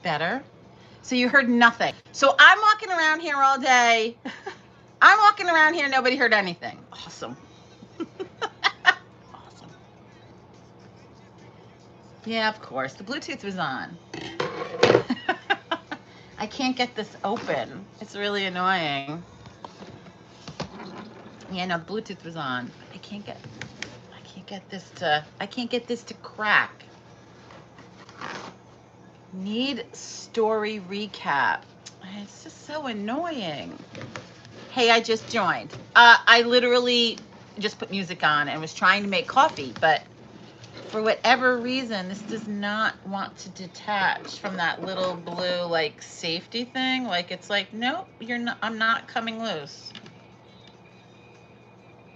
Better? So you heard nothing. So I'm walking around here all day. I'm walking around here, nobody heard anything. Awesome. Awesome. Yeah, of course. The Bluetooth was on. I can't get this open. It's really annoying. Yeah, no, the Bluetooth was on. I can't get this to crack. Need story recap. It's just so annoying. Hey, I just joined. I literally just put music on and was trying to make coffee, but for whatever reason, this does not want to detach from that little blue like safety thing. Like it's like, nope, you're not. I'm not coming loose.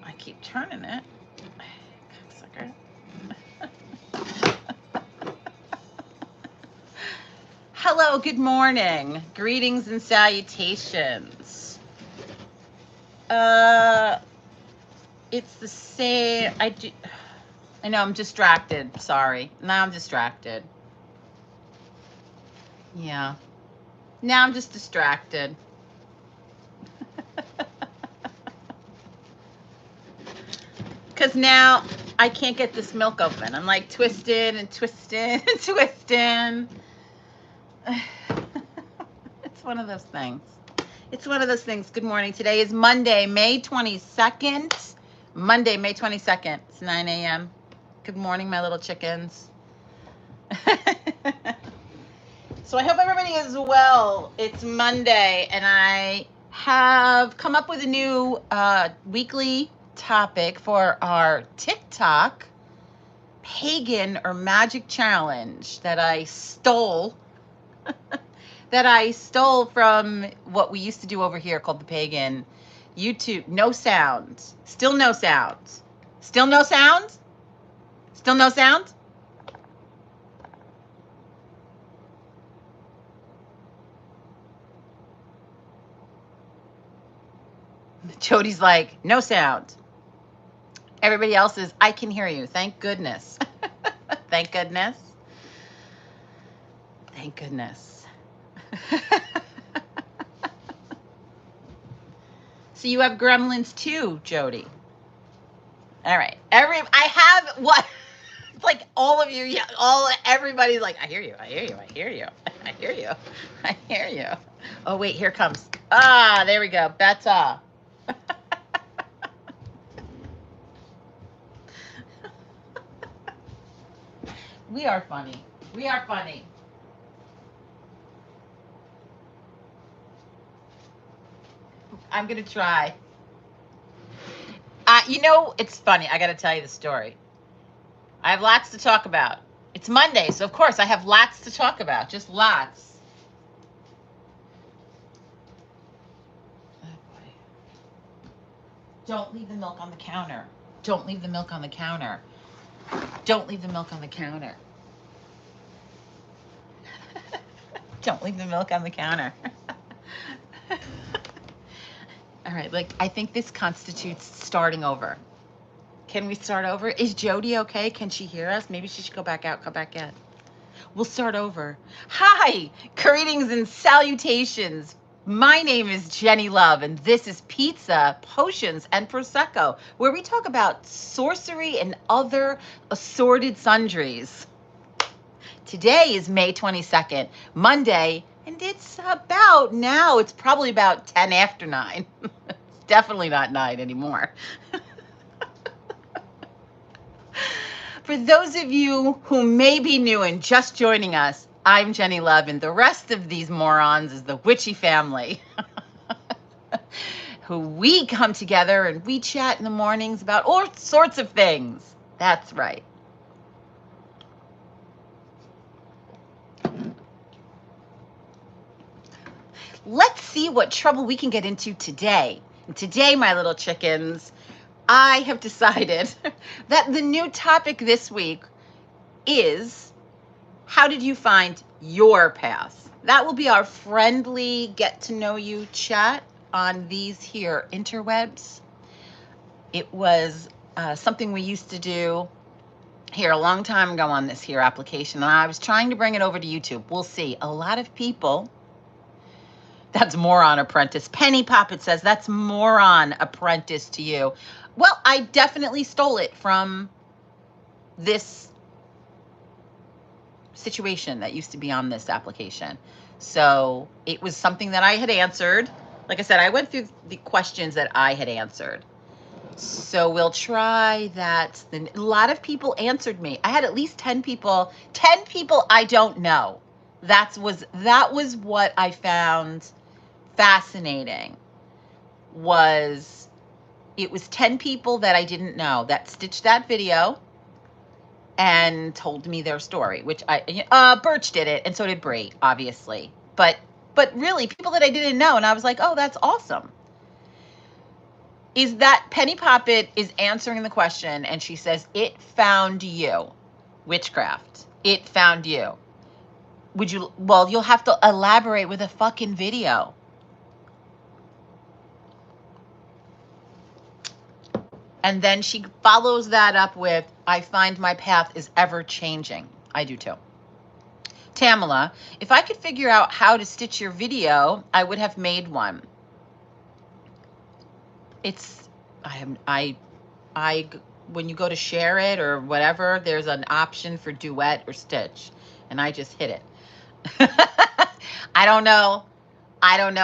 I keep turning it. Cocksucker. Hello, good morning. Greetings and salutations. It's the same. I know I'm distracted. Sorry. Now I'm distracted. Yeah. Now I'm just distracted. Because now I can't get this milk open. I'm like twisted and twisted and twisting. It's one of those things. It's one of those things. Good morning. Today is Monday, May 22nd. Monday, May 22nd. It's 9 a.m. Good morning, my little chickens. So I hope everybody is well. It's Monday, and I have come up with a new weekly topic for our TikTok pagan or magic challenge that I stole. That I stole from what we used to do over here called the pagan YouTube. No sounds. Still no sounds. Still no sounds? Still no sounds? Jody's like, no sound. Everybody else is, I can hear you. Thank goodness. Thank goodness. Thank goodness. So you have gremlins too, Jody. All right. I have what? It's like all of you, yeah, everybody's like, I hear you, I hear you, I hear you, I hear you, I hear you. Oh wait, here comes. Ah, there we go. Beta. We are funny. We are funny. I'm going to try. You know, it's funny. I got to tell you the story. I have lots to talk about. It's Monday, so of course I have lots to talk about. Just lots. Oh boy. Don't leave the milk on the counter. Don't leave the milk on the counter. Don't leave the milk on the counter. Don't leave the milk on the counter. All right, like I think this constitutes starting over. Can we start over? Is Jody okay? Can she hear us? Maybe she should go back out, come back in. We'll start over. Hi, greetings and salutations. My name is Jenny Love, and this is Pizza, Potions, and Prosecco, where we talk about sorcery and other assorted sundries. Today is May 22nd, Monday, and it's about now, it's probably about 10 after 9. It's definitely not 9 anymore. For those of you who may be new and just joining us, I'm Jenny Love, and the rest of these morons is the Witchy family, who we come together and we chat in the mornings about all sorts of things. That's right. Let's see what trouble we can get into today. And today, my little chickens, I have decided that the new topic this week is, how did you find your path? That will be our friendly get to know you chat on these here interwebs. It was something we used to do here a long time ago on this here application, and I was trying to bring it over to YouTube. We'll see. A lot of people, that's Moron Apprentice. Penny Poppet says, that's Moron Apprentice to you. Well, I definitely stole it from this situation that used to be on this application. So it was something that I had answered. Like I said, I went through the questions that I had answered. So we'll try that. A lot of people answered me. I had at least 10 people. 10 people I don't know. That was what I found fascinating. It was 10 people that I didn't know that stitched that video and told me their story, which Birch did it, and so did Bree, obviously. But really, people that I didn't know, and I was like, oh, that's awesome. Is that Penny Poppet is answering the question, and she says, it found you. Witchcraft. It found you. You'll have to elaborate with a fucking video. And then she follows that up with, I find my path is ever changing. I do too. Tamala, if I could figure out how to stitch your video, I would have made one. When you go to share it or whatever, there's an option for duet or stitch, and I just hit it. I don't know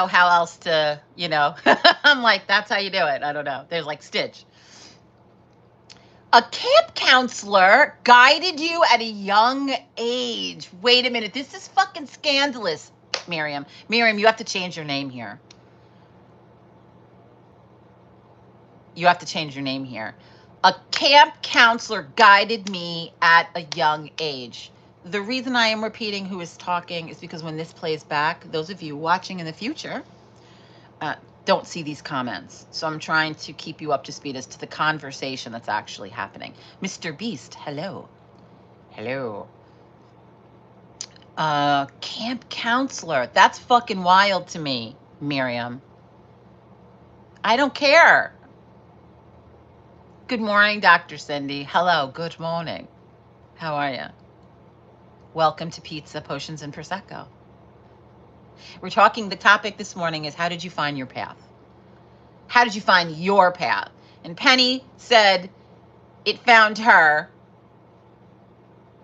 how else to, I'm like, that's how you do it. I don't know. There's like stitch. A camp counselor guided you at a young age. Wait a minute. This is fucking scandalous, Miriam. Miriam, you have to change your name here. You have to change your name here. A camp counselor guided me at a young age. The reason I am repeating who is talking is because when this plays back, those of you watching in the future don't see these comments. So I'm trying to keep you up to speed as to the conversation that's actually happening. Mr. Beast, hello. Hello. Camp counselor. That's fucking wild to me, Miriam. I don't care. Good morning, Dr. Cindy. Hello, good morning. How are you? Welcome to Pizza, Potions, and Prosecco. The topic this morning is, how did you find your path? How did you find your path? And Penny said it found her.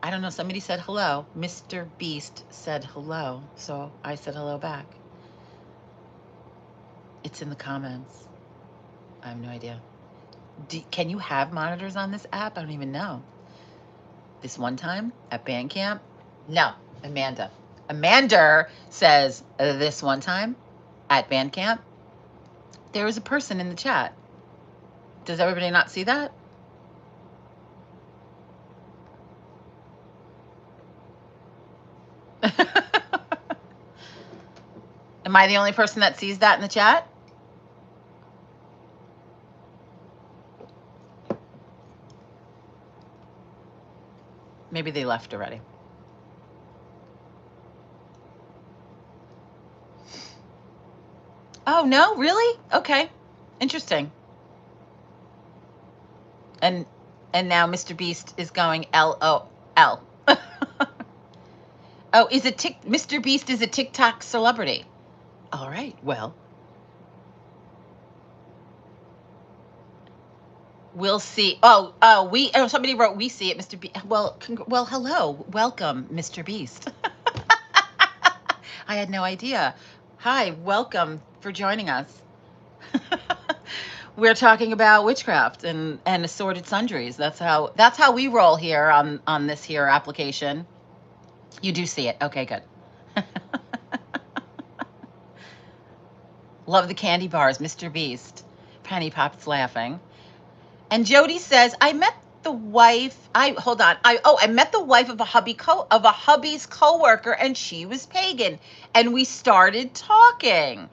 I don't know, somebody said hello. Mr. Beast said hello, so I said hello back. It's in the comments. I have no idea. Can you have monitors on this app? I don't even know. This one time at band camp? No, Amanda. Amanda says this one time at band camp, there was a person in the chat. Does everybody not see that? Am I the only person that sees that in the chat? Maybe they left already. Oh, no, really? Okay. Interesting. And now Mr. Beast is going LOL. Oh, is it Mr. Beast is a TikTok celebrity? All right, well. We'll see. Somebody wrote, we see it, Mr. Beast. Well, hello. Welcome, Mr. Beast. I had no idea. Hi, welcome for joining us. We're talking about witchcraft and assorted sundries. That's how we roll here on this here application. You do see it. Okay, good. Love the candy bars, Mr. Beast. Penny Pop's laughing. And Jody says, I met the wife. I met the wife of a hubby's coworker, and she was pagan, and we started talking.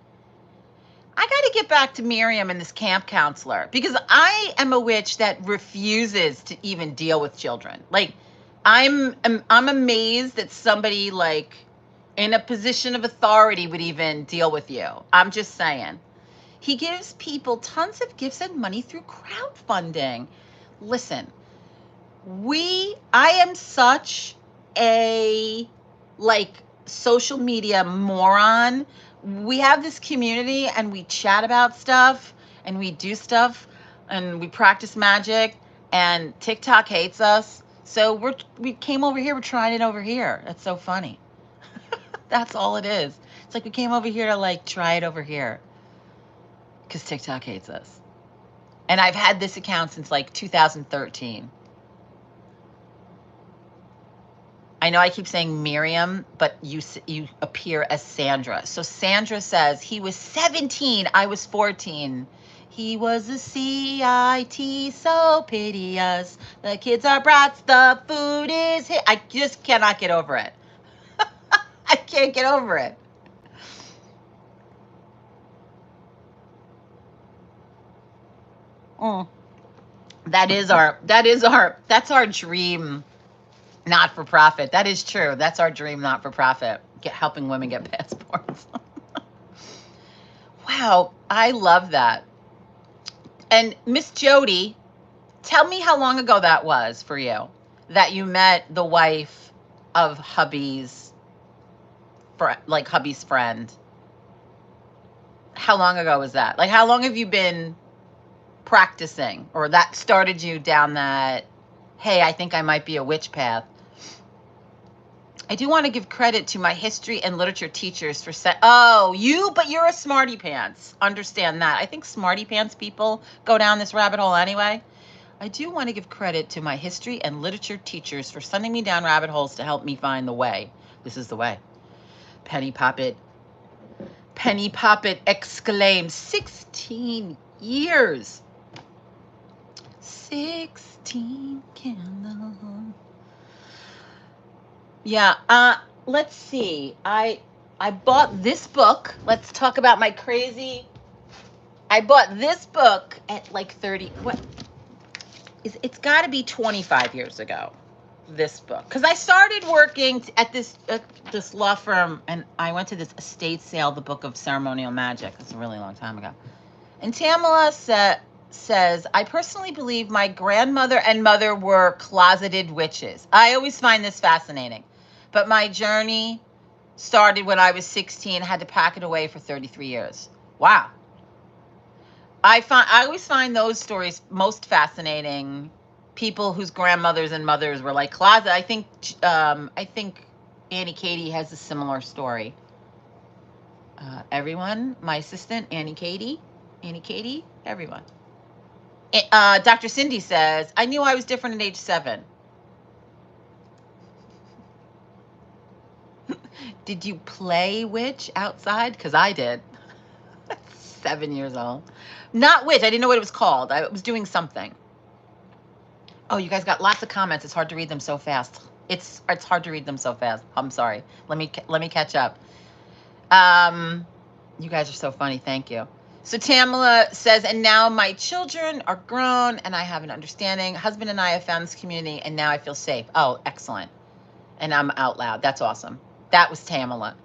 I got to get back to Miriam and this camp counselor, because I am a witch that refuses to even deal with children. Like, I'm amazed that somebody like in a position of authority would even deal with you. I'm just saying. He gives people tons of gifts and money through crowdfunding. Listen, I am such a social media moron. We have this community and we chat about stuff and we do stuff and we practice magic, and TikTok hates us. So we came over here, we're trying it over here. That's so funny. That's all it is. It's like we came over here to try it over here. Because TikTok hates us. And I've had this account since 2013. I know I keep saying Miriam, but you appear as Sandra. So Sandra says, he was 17, I was 14. He was a CIT, so piteous. The kids are brats, the food is hit. I just cannot get over it. I can't get over it. That's our dream not-for-profit. That is true. That's our dream not-for-profit. Helping women get passports. Wow, I love that. And Miss Jody, tell me how long ago that was for you, that you met the wife of hubby's friend. How long ago was that? How long have you been practicing, or that started you down that, hey, I think I might be a witch path? I do want to give credit to my history and literature teachers for but you're a smarty pants. Understand that. I think smarty pants people go down this rabbit hole anyway. I do want to give credit to my history and literature teachers for sending me down rabbit holes to help me find the way. This is the way. Penny Poppet exclaims, 16 years. 16 candles. Yeah, let's see. I bought this book. Let's talk about my crazy. I bought this book at 30. It's got to be 25 years ago. This book, because I started working at this law firm, and I went to this estate sale, the Book of Ceremonial Magic. It's a really long time ago. And Tamala says, I personally believe my grandmother and mother were closeted witches. I always find this fascinating. But my journey started when I was 16, had to pack it away for 33 years. Wow. I always find those stories most fascinating. People whose grandmothers and mothers were closet. I think Annie Katie has a similar story. Everyone, my assistant, Annie Katie, everyone. Dr. Cindy says, I knew I was different at age 7. Did you play witch outside? Because I did. 7 years old. Not witch. I didn't know what it was called. I was doing something. Oh, you guys got lots of comments. It's hard to read them so fast. It's hard to read them so fast. I'm sorry. Let me catch up. You guys are so funny. Thank you. So Tamala says, and now my children are grown and I have an understanding. Husband and I have found this community and now I feel safe. Oh, excellent. And I'm out loud. That's awesome. That was Tamala.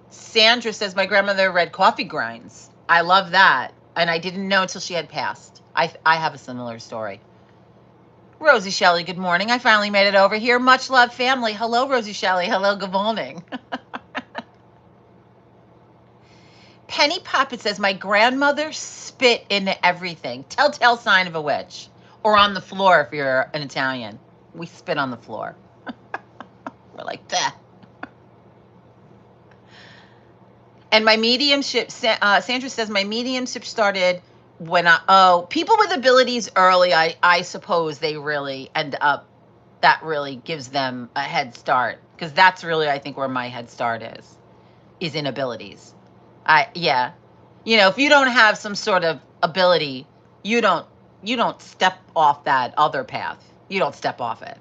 Sandra says, my grandmother read coffee grinds. I love that. And I didn't know until she had passed. I have a similar story. Rosie Shelley, good morning. I finally made it over here. Much love, family. Hello, Rosie Shelley. Hello, good morning. Penny Poppet says, my grandmother spit into everything. Telltale sign of a witch. Or on the floor if you're an Italian. We spit on the floor. We're like, that. And my mediumship, Sandra says, my mediumship started when people with abilities early, I suppose they really end up, that really gives them a head start. Because that's really, I think, where my head start is in abilities. Yeah. You know, if you don't have some sort of ability, you don't step off that other path. You don't step off it.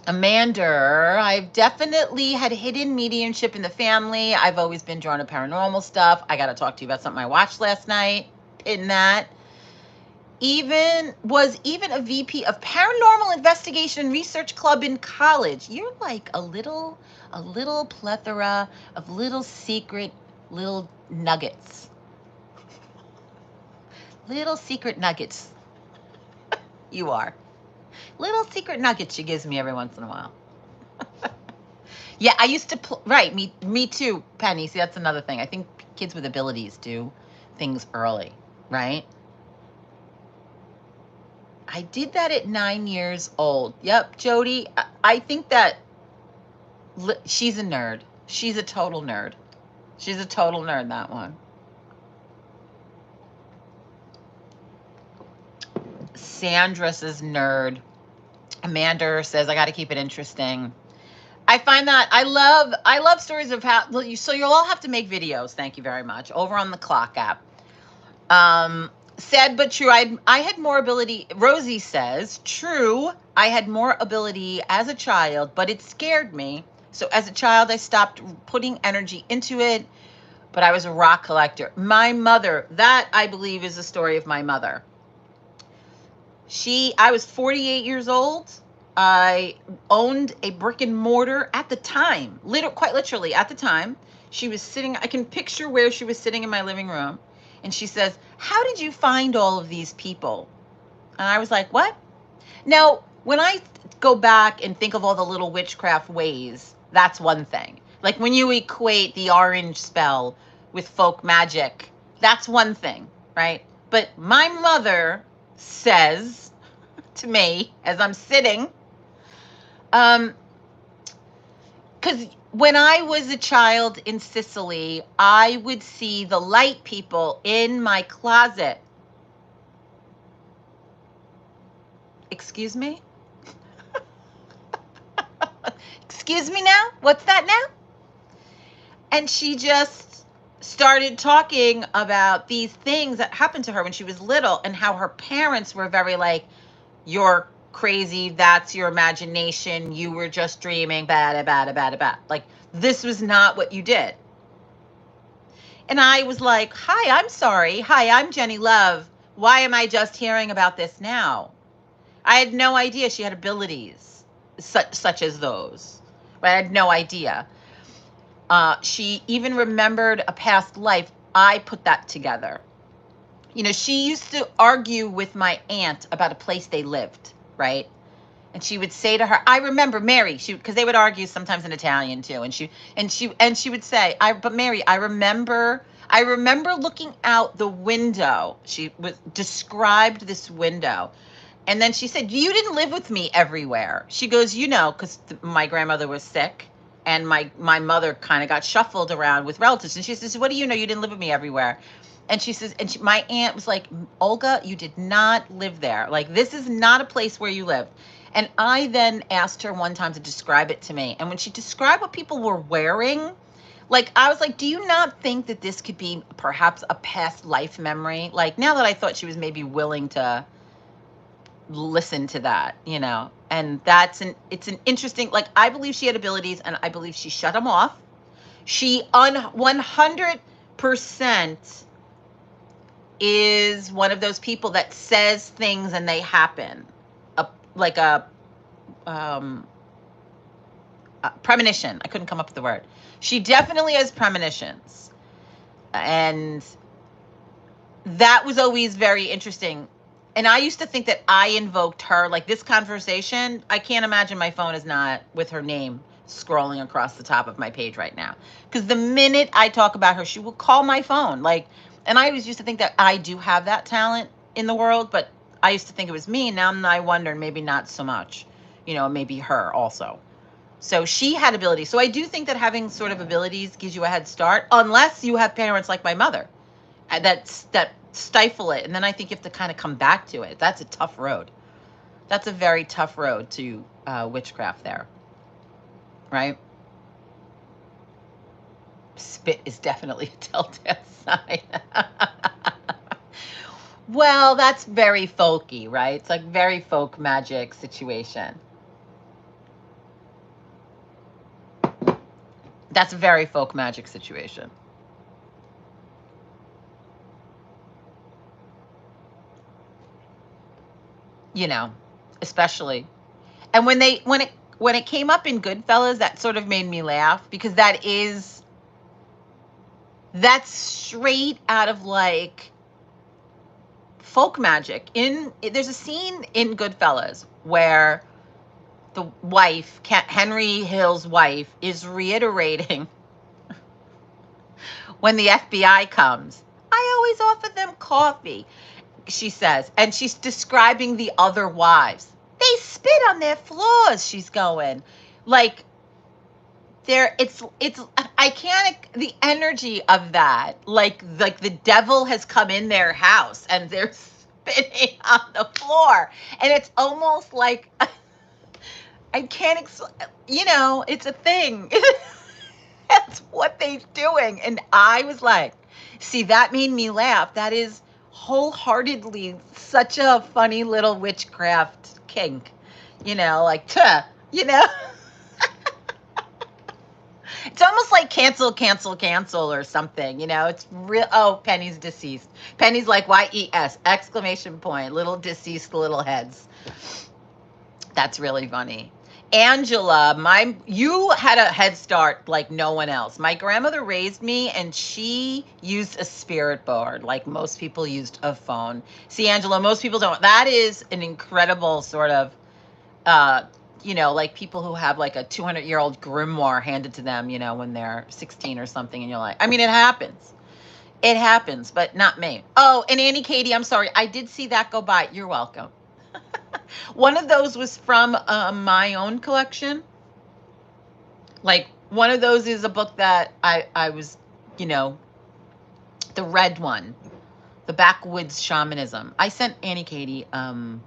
Amanda, I've definitely had hidden mediumship in the family. I've always been drawn to paranormal stuff. I got to talk to you about something I watched last night. In that, was even a VP of Paranormal Investigation Research Club in college. You're like a little plethora of little secret little nuggets. Little secret nuggets. You are. Little secret nuggets she gives me every once in a while. Yeah, I used to right, me too, Penny. See, that's another thing. I think kids with abilities do things early, right? I did that at 9 years old. Yep, Jody. I think that she's a nerd. She's a total nerd. She's a total nerd, that one. Sandra says nerd. Amanda says, I got to keep it interesting. I find that I love stories of how, so you'll all have to make videos. Thank you very much. Over on the Clock app. Sad but true. I had more ability. Rosie says, true. I had more ability as a child, but it scared me. So as a child, I stopped putting energy into it, but I was a rock collector. My mother, that I believe is the story of my mother. I was 48 years old. I owned a brick and mortar at the time, quite literally at the time. She was sitting, I can picture where she was sitting in my living room. And she says, how did you find all of these people? And I was like, what? Now, when I go back and think of all the little witchcraft ways, that's one thing. Like when you equate the orange spell with folk magic, that's one thing, right? But my mother says to me as I'm sitting, because when I was a child in Sicily, I would see the light people in my closet. Excuse me? Excuse me now? What's that now? And she just started talking about these things that happened to her when she was little and how her parents were very like, you're crazy, that's your imagination, you were just dreaming, bad. Like, this was not what you did. And I was like, hi, I'm sorry. Hi, I'm Jenny Love. Why am I just hearing about this now? I had no idea she had abilities such as those. Right? I had no idea. She even remembered a past life. I put that together. You know, she used to argue with my aunt about a place they lived, right? And she would say to her, I remember Mary, because they would argue sometimes in Italian too. And she would say, but Mary, I remember looking out the window. She described this window. And then she said, you didn't live with me everywhere. She goes, you know, because my grandmother was sick and my mother kind of got shuffled around with relatives. And she says, what do you know? You didn't live with me everywhere. And she says, my aunt was like, Olga, you did not live there. Like, this is not a place where you lived. And I then asked her one time to describe it to me. And when she described what people were wearing, like, I was like, do you not think that this could be perhaps a past life memory? Like, now that I thought she was maybe willing to listen to that, you know, and it's an interesting, like, I believe she had abilities and I believe she shut them off. She 100% is one of those people that says things and they happen. Like a premonition. I couldn't come up with the word. She definitely has premonitions. And that was always very interesting. And I used to think that I invoked her, like this conversation. I can't imagine my phone is not with her name scrolling across the top of my page right now. Because the minute I talk about her, she will call my phone. Like, and I always used to think that I do have that talent in the world, but I used to think it was me. Now I wonder, maybe not so much, you know, maybe her also. So she had abilities. So I do think that having sort of abilities gives you a head start, unless you have parents like my mother that stifle it. And then I think you have to kind of come back to it. That's a tough road. That's a very tough road to witchcraft there. Right? Spit is definitely a telltale sign. Well, that's very folky, right? It's like very folk magic situation. That's a very folk magic situation. You know, especially. And when it came up in Goodfellas, that sort of made me laugh, because that's straight out of like folk magic. There's a scene in Goodfellas where the wife, Henry Hill's wife, is reiterating when the FBI comes, I always offer them coffee, she says, and she's describing the other wives. They spit on their floors, she's going. Like, I can't, the energy of that, like the devil has come in their house and they're spitting on the floor. And it's almost like, I can't, you know, it's a thing. That's what they're doing. And I was like, see, that made me laugh. That is wholeheartedly such a funny little witchcraft kink, you know, like, you know. It's almost like cancel or something, you know. It's real. Oh, Penny's deceased. Penny's like, YES, exclamation point, little deceased little heads. That's really funny. Angela, you had a head start like no one else. My grandmother raised me and she used a spirit board like most people used a phone. See, Angela, most people don't. That is an incredible sort of, you know, like people who have like a 200-year-old grimoire handed to them, you know, when they're 16 or something. And you're like, I mean, it happens. It happens, but not me. Oh, and Annie Katie, I'm sorry. I did see that go by. You're welcome. One of those was from my own collection. Like, one of those is a book that I was, you know, the red one, the Backwoods Shamanism. I sent Annie Katie a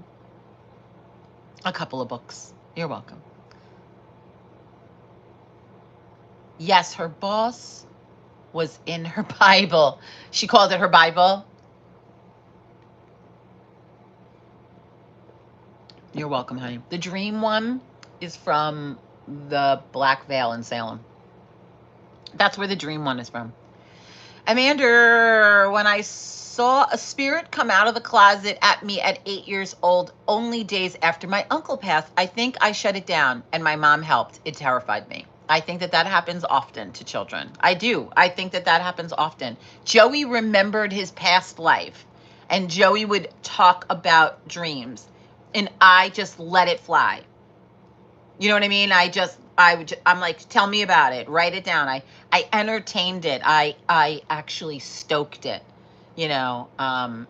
couple of books. You're welcome. Yes, her boss was in her Bible. She called it her Bible. You're welcome, honey. The dream one is from the Black Veil in Salem. That's where the dream one is from. Amanda, when I saw a spirit come out of the closet at me at 8 years old, only days after my uncle passed, I think I shut it down and my mom helped. It terrified me. I think that happens often to children. I do. I think that happens often. Joey remembered his past life and Joey would talk about dreams. And I just let it fly. You know what I mean? I'm like, tell me about it. Write it down. I entertained it. I actually stoked it, you know,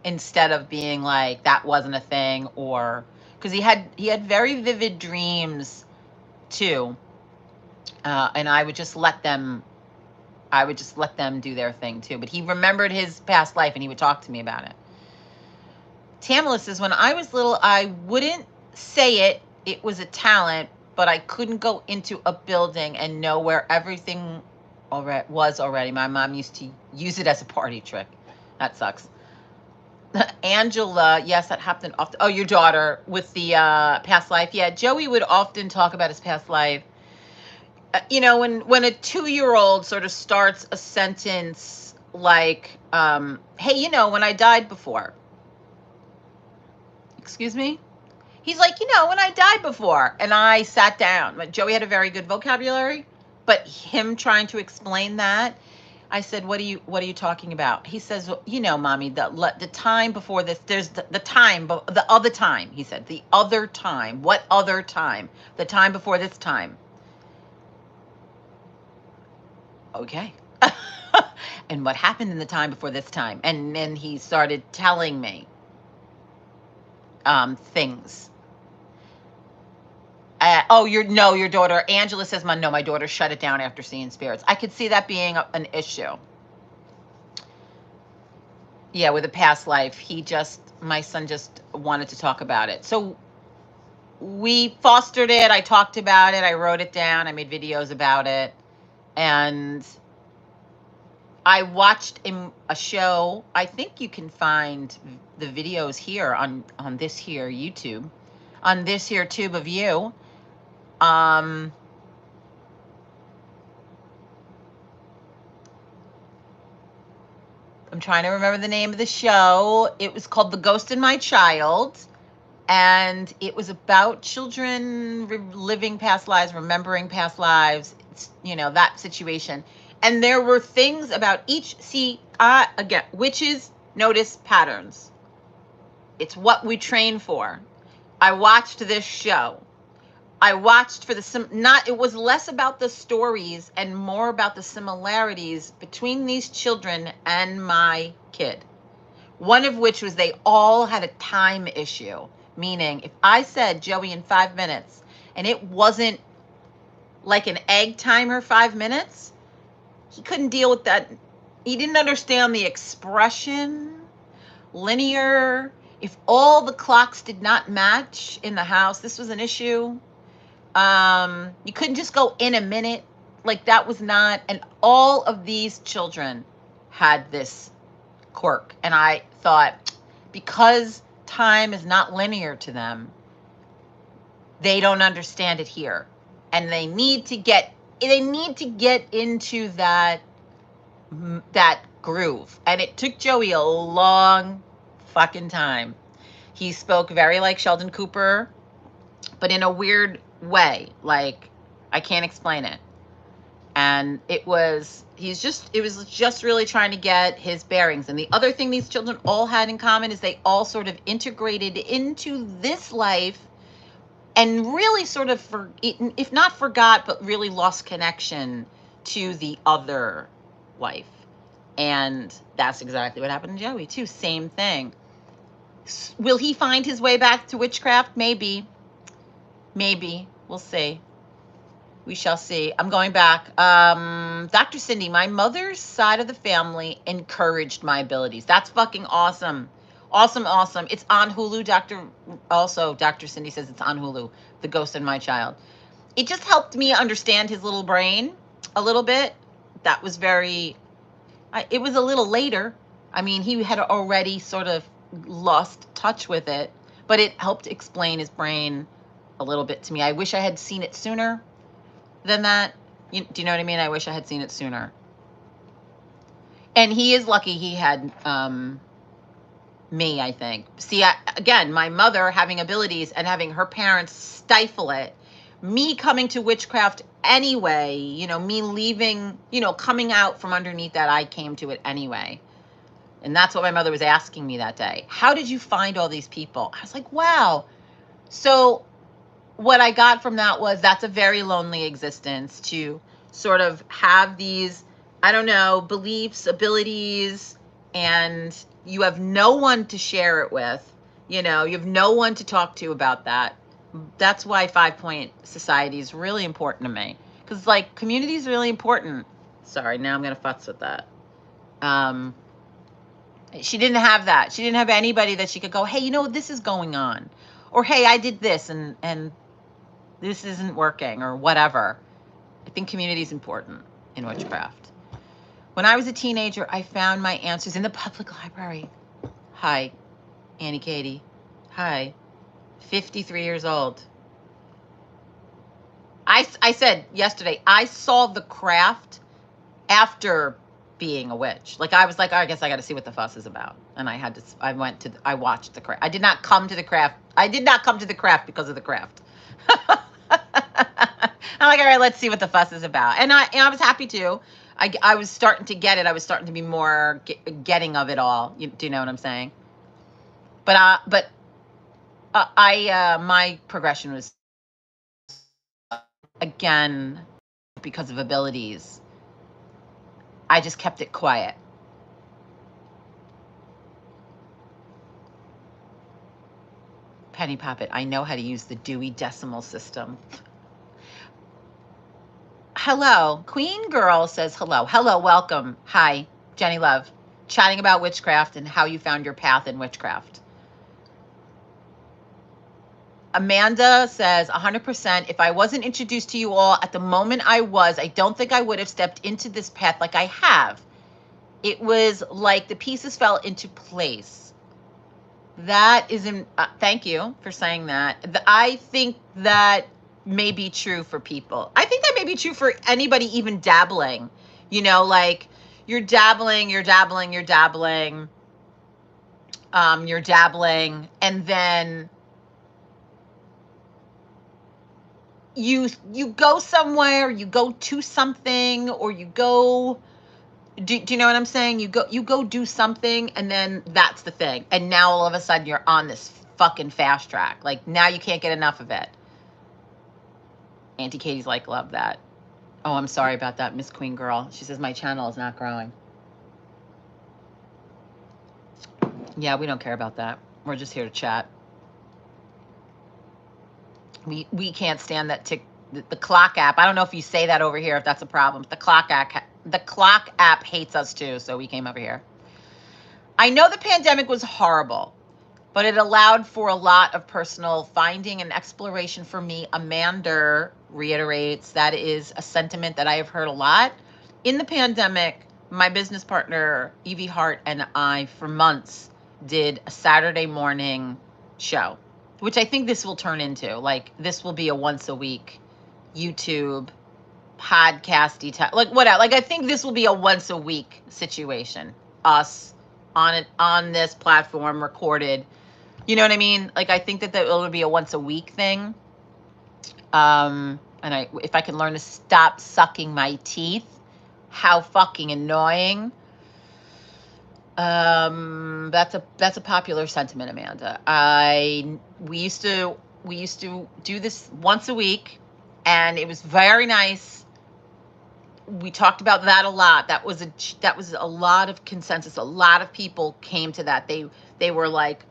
instead of being like, that wasn't a thing, or, because he had very vivid dreams too. And I would just let them do their thing too. But he remembered his past life and he would talk to me about it. Tamala says, when I was little, I wouldn't say it, it was a talent, but I couldn't go into a building and know where everything was already. My mom used to use it as a party trick. That sucks. Angela, yes, that happened often. Oh, your daughter with the past life. Yeah, Joey would often talk about his past life. You know, when a 2-year-old sort of starts a sentence like, hey, you know, when I died before. Excuse me? He's like, you know, when I died before. And I sat down. But Joey had a very good vocabulary, but him trying to explain that, I said, what are you talking about? He says, well, you know, mommy, the time before this, there's the time, but the other time, he said, the other time. What other time? The time before this time. Okay. And what happened in the time before this time? And then he started telling me things. Your daughter, Angela says, my daughter shut it down after seeing spirits. I could see that being an issue. Yeah, with a past life, my son just wanted to talk about it. So we fostered it. I talked about it. I wrote it down. I made videos about it. And I watched a show. I think you can find the videos here on this here YouTube, on this here tube of you. I'm trying to remember the name of the show. It was called The Ghost in My Child. And it was about children living past lives, remembering past lives, you know, that situation. And there were things about each, again, witches notice patterns. It's what we train for. I watched this show. I watched for it was less about the stories and more about the similarities between these children and my kid. One of which was they all had a time issue. Meaning, if I said, Joey, in 5 minutes, and it wasn't like an egg timer 5 minutes, he couldn't deal with that. He didn't understand the expression, linear. If all the clocks did not match in the house, this was an issue. You couldn't just go in a minute. Like that was not, and all of these children had this quirk. And I thought, because time is not linear to them, they don't understand it here. And they need to get into that groove. And it took Joey a long fucking time. He spoke very like Sheldon Cooper, but in a weird way. Like, I can't explain it. And it was just really trying to get his bearings. And the other thing these children all had in common is they all sort of integrated into this life and really sort of, if not forgot, but really lost connection to the other life. And that's exactly what happened to Joey too. Same thing. Will he find his way back to witchcraft? Maybe. We'll see. We shall see. I'm going back. Dr. Cindy, my mother's side of the family encouraged my abilities. That's fucking awesome. Awesome. It's on Hulu. Dr. Cindy says it's on Hulu. The Ghost in My Child. It just helped me understand his little brain a little bit. That was it was a little later. I mean, he had already sort of lost touch with it, but it helped explain his brain a little bit to me. I wish I had seen it sooner than that. Do you know what I mean? I wish I had seen it sooner. And he is lucky he had me, I think. See, again, my mother having abilities and having her parents stifle it. Me coming to witchcraft anyway, me leaving, coming out from underneath that, I came to it anyway. And that's what my mother was asking me that day. How did you find all these people? I was like, wow. So what I got from that was that's a very lonely existence to sort of have these, I don't know, beliefs, abilities, and you have no one to share it with. You have no one to talk to about that. That's why 5-point society is really important to me. Because, community is really important. Sorry, now I'm going to futz with that. She didn't have that. She didn't have anybody that she could go, hey, this is going on. Or, hey, I did this. And this isn't working or whatever. I think community is important in witchcraft. When I was a teenager, I found my answers in the public library. Hi, Annie Katie. Hi, 53 years old. I said yesterday, I saw the craft after being a witch. Like, I was like, oh, I guess I got to see what the fuss is about. And I watched the craft. I did not come to the craft because of the craft. I'm like, all right, let's see what the fuss is about. And I was happy to. I was starting to get it. I was starting to be more getting of it all. Do you know what I'm saying? But my progression was, again, because of abilities. I just kept it quiet. Penny Poppet, I know how to use the Dewey Decimal System. Hello. Queen Girl says hello. Hello, welcome. Hi, Jenny Love. Chatting about witchcraft and how you found your path in witchcraft. Amanda says 100%. If I wasn't introduced to you all at the moment I don't think I would have stepped into this path like I have. It was like the pieces fell into place. That isn't, thank you for saying that. I think that may be true for people. I think that may be true for anybody even dabbling. Like you're dabbling, and then you go somewhere, you go to something, or you go, do you know what I'm saying? You go do something, and then that's the thing. And now all of a sudden you're on this fucking fast track. Like, now you can't get enough of it. Auntie Katie's like, love that. Oh, I'm sorry about that, Miss Queen Girl. She says my channel is not growing. Yeah, we don't care about that. We're just here to chat. We can't stand that the clock app. I don't know if you say that over here, if that's a problem. The clock app hates us too, so we came over here. I know the pandemic was horrible, but it allowed for a lot of personal finding and exploration for me. Amanda reiterates that is a sentiment that I have heard a lot. In the pandemic, my business partner, Evie Hart, and I, for months, did a Saturday morning show, which I think this will turn into. Like, this will be a once a week YouTube podcasty type, like whatever. Like, I think this will be a once a week situation. Us on this platform, recorded. You know what I mean? Like, I think that it'll be a once a week thing. And if I can learn to stop sucking my teeth, how fucking annoying. That's a popular sentiment, Amanda. We used to do this once a week, and it was very nice. We talked about that a lot. That was a lot of consensus. A lot of people came to that. They were like,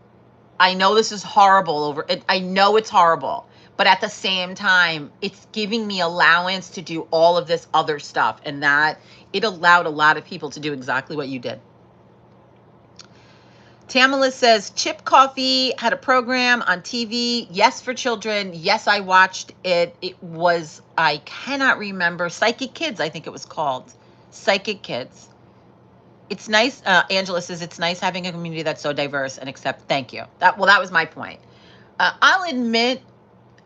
I know this is horrible I know it's horrible, but at the same time, it's giving me allowance to do all of this other stuff, and that it allowed a lot of people to do exactly what you did. Tamala says, Chip Coffee had a program on TV. Yes, for children. Yes, I watched it. It was, I cannot remember, Psychic Kids, I think it was called. Psychic Kids. It's nice. Angela says, it's nice having a community that's so diverse and accept. Thank you. That was my point. I'll admit,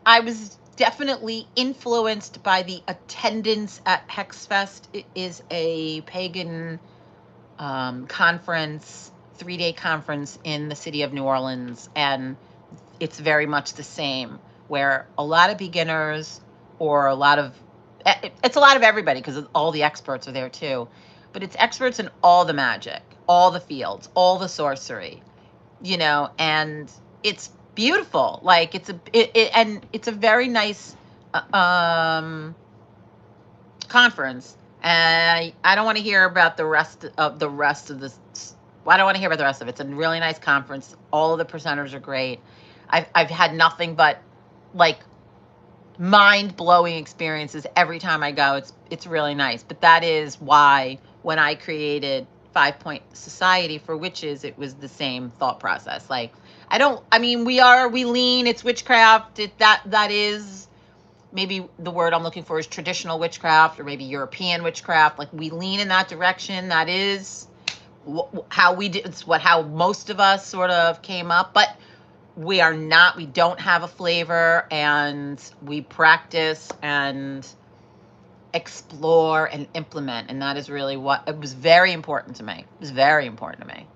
I was definitely influenced by the attendance at Hexfest. It is a pagan conference, 3-day conference in the city of New Orleans, and it's very much the same, where a lot of beginners, or it's a lot of everybody, because all the experts are there too, but it's experts in all the magic, all the fields, all the sorcery, and it's beautiful. Like, it's a very nice conference. And I don't want to hear about the rest of this. I don't want to hear about the rest of it. It's a really nice conference. All of the presenters are great. I've had nothing but like mind-blowing experiences every time I go. It's really nice. But that is why when I created 5 Point Society for Witches, it was the same thought process. Like, we lean, it's witchcraft. That is maybe the word I'm looking for is traditional witchcraft, or maybe European witchcraft. Like, we lean in that direction. That is how we did. It's how most of us sort of came up, but we don't have a flavor, and we practice and explore and implement. And that is really what it was very important to me. It was very important to me.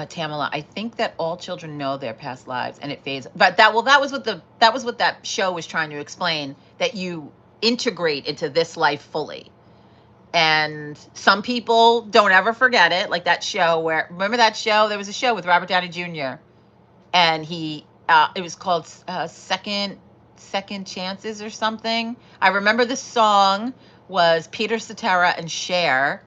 Tamala, I think that all children know their past lives and it fades. But that was what that show was trying to explain, that you integrate into this life fully. And some people don't ever forget it. Like that show remember that show? There was a show with Robert Downey Jr. and it was called Second Chances or something. I remember the song was Peter Cetera and Cher.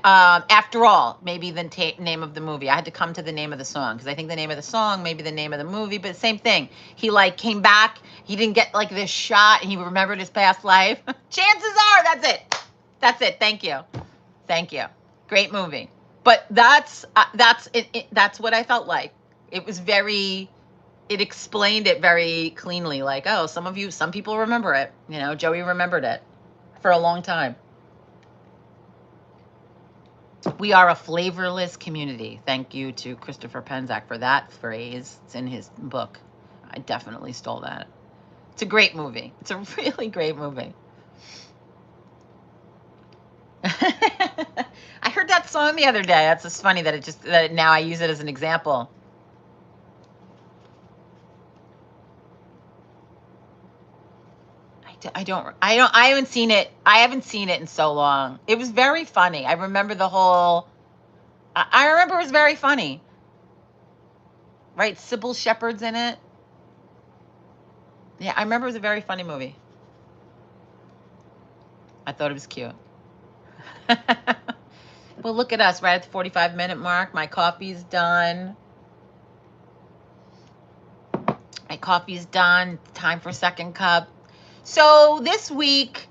After All, maybe the name of the movie. I had to come to the name of the song because I think the name of the song may be the name of the movie, but same thing. He like came back. He didn't get like this shot, and he remembered his past life. Chances are that's it. That's it. Thank you. Thank you. Great movie. But that's it. That's what I felt like. It was it explained it very cleanly. Like, oh, some people remember it. You know, Joey remembered it for a long time. We are a flavorless community. Thank you to Christopher Penczak for that phrase. It's in his book. I definitely stole that. It's a great movie. It's a really great movie. I heard that song the other day. That's just funny that now I use it as an example. I haven't seen it. I haven't seen it in so long. It was very funny. I remember I remember it was very funny. Right? Sybil Shepherd's in it. Yeah, I remember it was a very funny movie. I thought it was cute. Well, look at us, right at the 45-minute mark. My coffee's done. My coffee's done. Time for a second cup. So this week,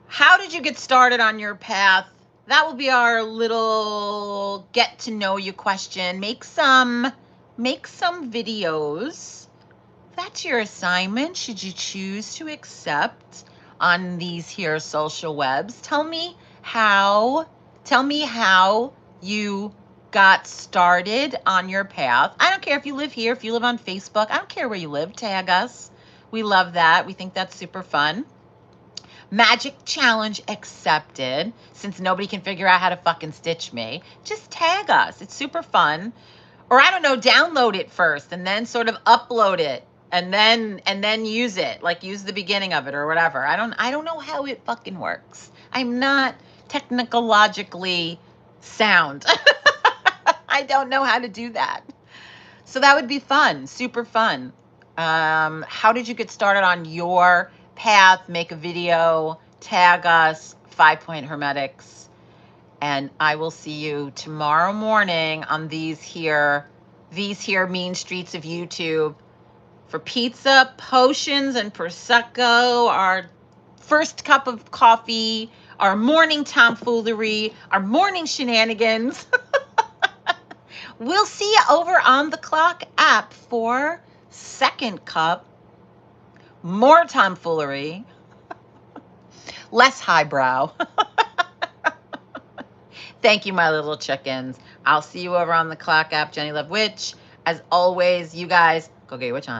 how did you get started on your path? That will be our little get to know you question. Make some videos. That's your assignment, should you choose to accept on these here social webs. Tell me how you got started on your path. I don't care if you live here, if you live on Facebook. I don't care where you live. Tag us. We love that. We think that's super fun. Magic challenge accepted. Since nobody can figure out how to fucking stitch me, just tag us. It's super fun. Or I don't know, download it first and then sort of upload it and then use it. Like use the beginning of it or whatever. I don't know how it fucking works. I'm not technologically sound. I don't know how to do that. So that would be fun. Super fun. How did you get started on your path? Make a video, tag us, 5 Point Hermetics, and I will see you tomorrow morning on these here mean streets of YouTube for pizza, potions, and Prosecco, our first cup of coffee, our morning tomfoolery, our morning shenanigans. We'll see you over on the Clock app for second cup, more tomfoolery, less highbrow. Thank you, my little chickens. I'll see you over on the Clock app. Jenny Love Witch. As always, you guys, go get your witch on.